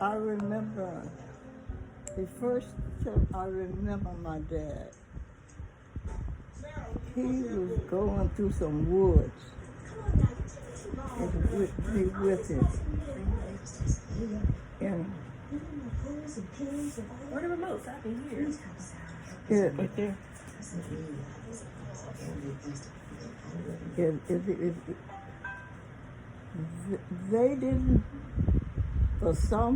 I remember the first time I remember my dad. He was going through some woods and with me with him. And where the remotes? I can hear. Yeah, right there. They didn't, for some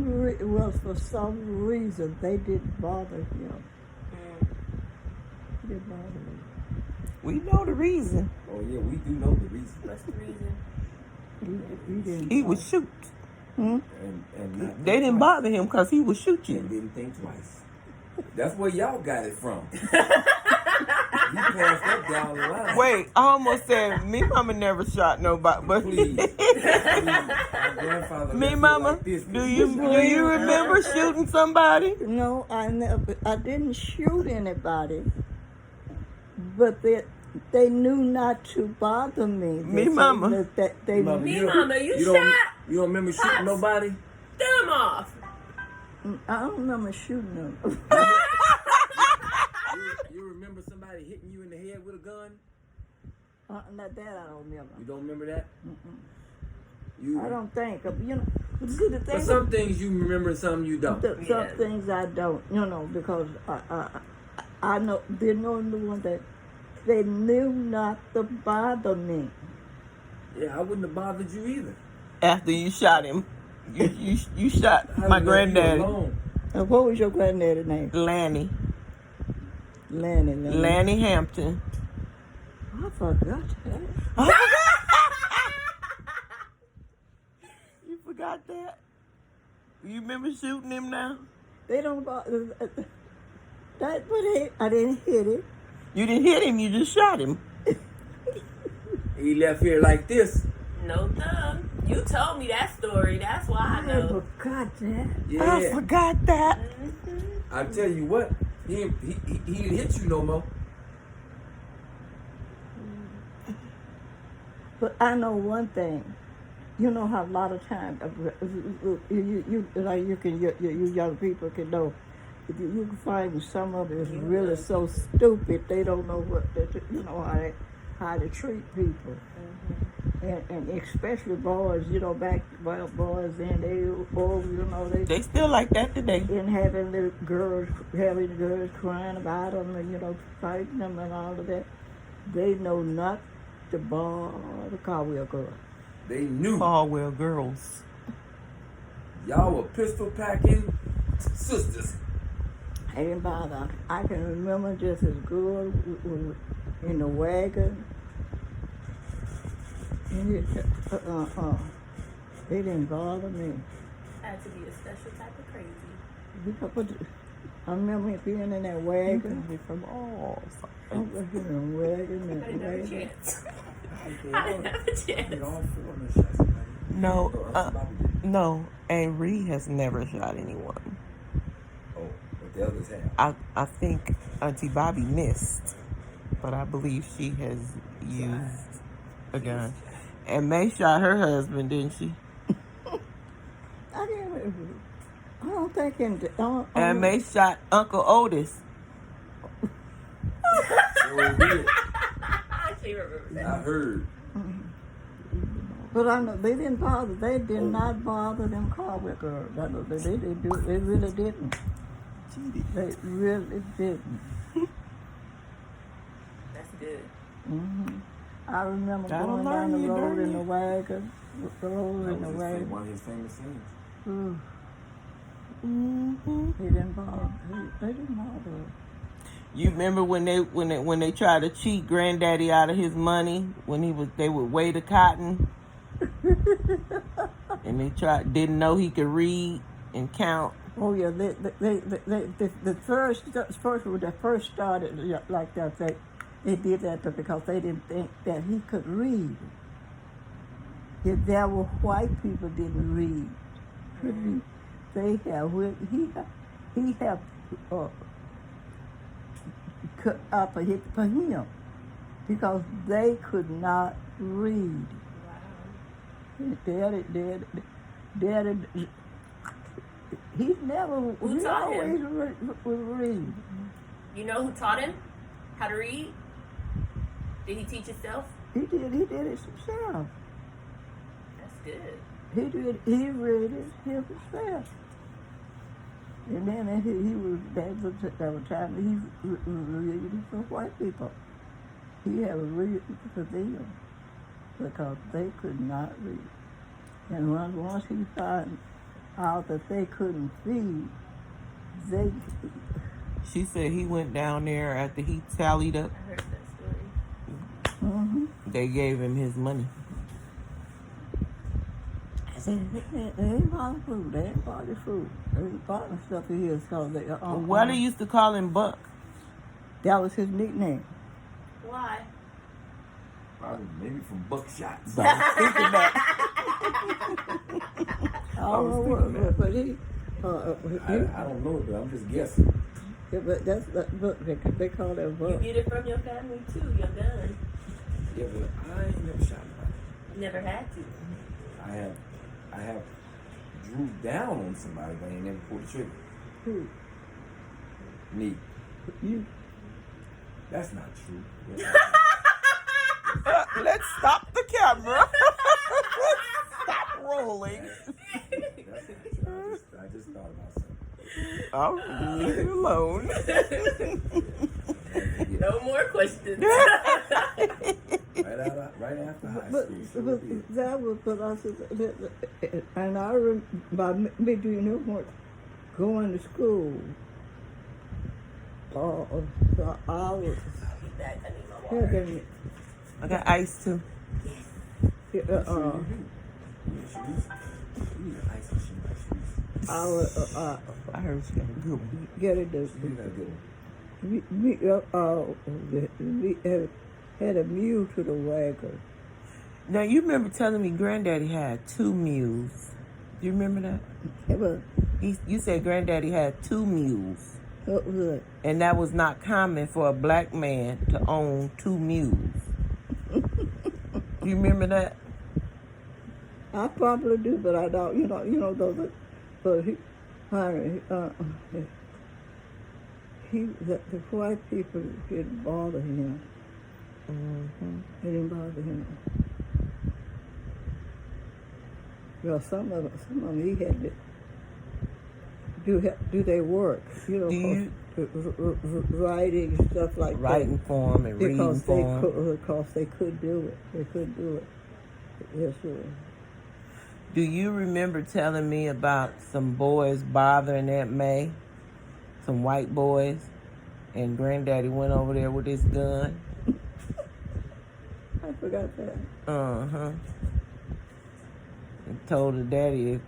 reason, they didn't bother him. They didn't bother him. We know the reason. Oh yeah, we do know the reason. What's the reason? He didn't. He would shoot. And not They didn't bother him because he would shoot you. And didn't think twice. That's where y'all got it from. You passed that down the line. Wait, I almost said me mama never shot nobody, but Please. My grandfather me left mama, like this. do you remember shooting somebody? No, I never. I didn't shoot anybody, but they knew not to bother me. Me mama. They Mama, Me knew. mama, you shot? You don't remember shooting nobody? Them off. I don't remember shooting them. You remember somebody hitting you in the head with a gun? Not that I don't remember. You don't remember that? I don't think. You know, see the thing. But some things you remember and some you don't. Some things I don't. You know, because I know they know the one that they knew not to bother me. Yeah, I wouldn't have bothered you either. After you shot him, you shot I my left you granddaddy, alone. And what was your granddaddy's name? Lanny Lanny. Hampton. I forgot that. You forgot that? You remember shooting him now? They don't bother. That, but I didn't hit it. You didn't hit him, you just shot him. He left here like this. No thumb. You told me that story. That's why I know. Forgot that. Yeah. I forgot that. I tell you what, he didn't hit you no more. But I know one thing. You know how a lot of times you young people can know. You can find some of it is really so stupid they don't know how to treat people. And especially boys, back boys and They still like that today. And having the girls crying about them and fighting them and all of that. They know not to bother the Caldwell girl. They knew. Caldwell girls. Y'all were pistol packing sisters. I didn't bother. I can remember just as good in the wagon. And they didn't bother me. Had to be a special type of crazy. I remember being in that wagon. Be from all I was in a wagon. I didn't have a chance. I didn't have a chance. No, Avery has never shot anyone. Oh, but the others have. I think Auntie Bobby missed, but I believe she has used a gun. And May shot her husband, didn't she? I don't think And May shot Uncle Otis. She remembers that. I heard. But I know they didn't bother. They did not bother them Caldwell girls. I know they really didn't. They really didn't. That's good. I remember I don't going down the know you, road don't in you? the wagon. The road That in the was wagon. one of his famous scenes. He didn't bother. They didn't bother. You remember when they tried to cheat Granddaddy out of his money when they would weigh the cotton, and they didn't know he could read and count. Oh yeah, the first when they first started like that, they did that because they didn't think that he could read. If there were white people didn't read, he had cut up a hit for him because they could not read. Daddy He never. Who He taught always him? was reading. You know who taught him how to read? Did he teach himself? He did it himself. That's good. He read it himself. And then he was, there were times he was reading for white people. He had a read for them because they could not read. And once he found out that they couldn't read, She said he went down there after he tallied up. I heard that story. mm-hmm. They gave him his money. I said, they ain't buying food. They ain't buying food. They ain't buying stuff in here because they Why they used to call him Buck? That was his nickname. Why? Probably maybe from buckshots. I was thinking that. I don't know what, but he. I don't know, but I'm just guessing. Yeah, but that's book. They call that You book. get it from your family too, your gun. Yeah, but I ain't never shot nobody. Never had to. I have drew down on somebody, but I ain't never pulled the trigger. Who? Me. You. That's not true. Let's stop the camera. Stop rolling. I just thought about something. I'll leave it alone. No more questions. Right after high But school. Sure did. that was, but I said, and I remember by me doing no more going to school. So I was having. I got ice too. You need ice and shoes. I was I heard she got a good one. getting You got a good one. we had a mule to the wagon. Now you remember telling me Granddaddy had 2 mules. Do you remember that? It was, You said Granddaddy had 2 mules. what was it? And that was not common for a black man to own 2 mules. You remember that? I probably do, but I don't. You know those. But the white people didn't bother him. Mm-hmm. They didn't bother him. Well, some of them he had to do their work. Writing stuff like Writing that. for him and reading Because for him. because they could do it. They could do it. Yes, sir. Do you remember telling me about some boys bothering Aunt May? Some white boys? And Granddaddy went over there with his gun? I forgot that. Uh-huh. And told her daddy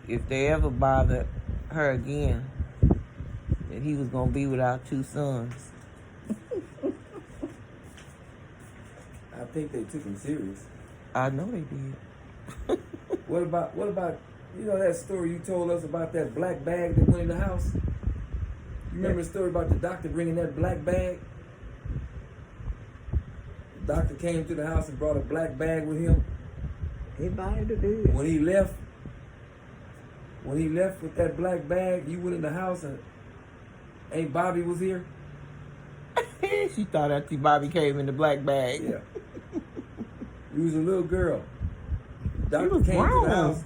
if they ever bothered her again, that he was going to be without 2 sons. I think they took him serious. I know they did. What about that story you told us about that black bag that went in the house? You remember the story about the doctor bringing that black bag? The doctor came to the house and brought a black bag with him. He might have did. When he left with that black bag, you went in the house and Aunt Bobby was here. She thought Auntie Bobby came in the black bag. Yeah. You was a little girl. She Doctor was came to grown. the house.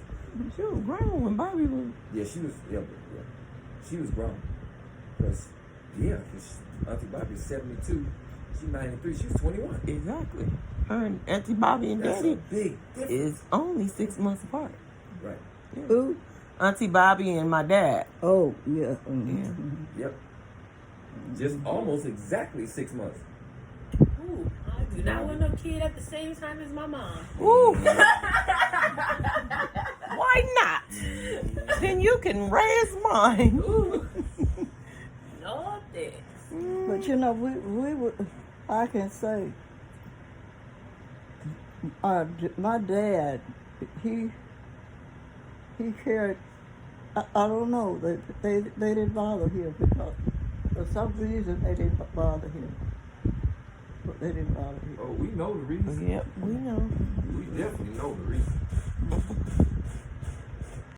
She was grown when Bobby was... Yeah, she was. Yeah. She was grown. Cause Auntie Bobby's 72. She's 93. She was 21. Exactly. Her and Auntie Bobby and That's Daddy a big difference. is only 6 months apart. Right. Yeah. Who? Auntie Bobby and my dad. Oh, yeah. Yeah. Yep. Just almost exactly 6 months. Ooh, I do not want no kid at the same time as my mom. Ooh. Why not? Then you can raise mine. Ooh. No thanks. But we would, I can say, my dad, he cared. I don't know. They didn't bother him because for some reason they didn't bother him. But they didn't bother him. Oh, we know the reason. Yep, we know. We definitely know the reason.